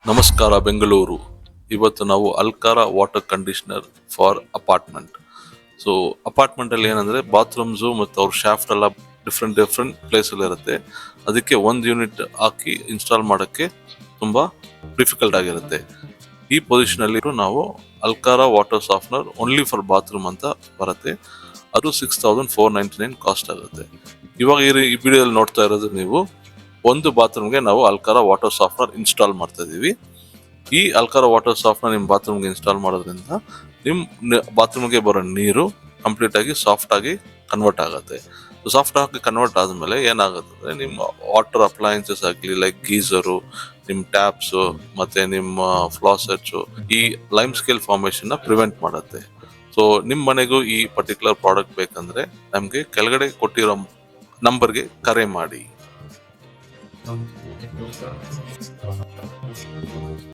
ನಮಸ್ಕಾರ ಬೆಂಗಳೂರು. ಇವತ್ತು ನಾವು Alkara water conditioner for apartment. So apartment ಅಲ್ಲಿ ಏನಂದ್ರೆ ಬಾತ್ರೂಮ್ಸ್ ಮತ್ತು ಅವ್ರ ಶಾಫ್ಟ್ ಎಲ್ಲ ಡಿಫ್ರೆಂಟ್ ಪ್ಲೇಸ್ ಅಲ್ಲಿ ಇರುತ್ತೆ. ಅದಕ್ಕೆ ಒಂದು ಯೂನಿಟ್ ಹಾಕಿ ಇನ್ಸ್ಟಾಲ್ ಮಾಡಕ್ಕೆ ತುಂಬಾ ಡಿಫಿಕಲ್ಟ್ ಆಗಿರುತ್ತೆ. ಈ ಪೊಸಿಷನ್ ಅಲ್ಲಿ ನಾವು Alkara water softener only for bathroom ಅಂತ ಬರುತ್ತೆ. ಅದು 6499 ಕಾಸ್ಟ್ ಆಗುತ್ತೆ. ಇವಾಗ ಈ ವಿಡಿಯೋದಲ್ಲಿ ನೋಡ್ತಾ ಇರೋದು ನೀವು ಒಂದು ಬಾತ್ರೂಮ್ಗೆ ನಾವು ಅಲ್ಕಾರ ವಾಟರ್ ಸಾಫ್ಟ್ನರ್ ಇನ್ಸ್ಟಾಲ್ ಮಾಡ್ತಾ ಇದೀವಿ. ಈ ಅಲ್ಕಾರ ವಾಟರ್ ಸಾಫ್ಟ್ನರ್ ನಿಮ್ಮ ಬಾತ್ರೂಮ್ಗೆ ಇನ್ಸ್ಟಾಲ್ ಮಾಡೋದ್ರಿಂದ ನಿಮ್ಮ ಬಾತ್ರೂಮ್ಗೆ ಬರೋ ನೀರು ಕಂಪ್ಲೀಟ್ ಆಗಿ ಸಾಫ್ಟ್ ಆಗಿ ಕನ್ವರ್ಟ್ ಆಗುತ್ತೆ. ಸಾಫ್ಟ್ ಆಗಿ ಕನ್ವರ್ಟ್ ಆದ್ಮೇಲೆ ಏನಾಗುತ್ತೆ ಅಂದ್ರೆ ನಿಮ್ಮ ವಾಟರ್ ಅಪ್ಲಯನ್ಸಸ್ ಆಗಲಿ ಲೈಕ್ ಗೀಸರು, ನಿಮ್ಮ ಟ್ಯಾಪ್ಸ್ ಮತ್ತೆ ನಿಮ್ಮ ಫ್ಲಾಸೆಟ್ಸ್ ಈ ಲೈಮ್ ಸ್ಕೇಲ್ ಫಾರ್ಮೇಶನ್ ಪ್ರಿವೆಂಟ್ ಮಾಡುತ್ತೆ. ಸೊ ನಿಮ್ಮ ಮನೆಗೂ ಈ ಪರ್ಟಿಕ್ಯುಲರ್ ಪ್ರಾಡಕ್ಟ್ ಬೇಕಂದ್ರೆ ನಮ್ಗೆ ಕೆಳಗಡೆ ಕೊಟ್ಟಿರೋ ನಂಬರ್ಗೆ ಕರೆ ಮಾಡಿ.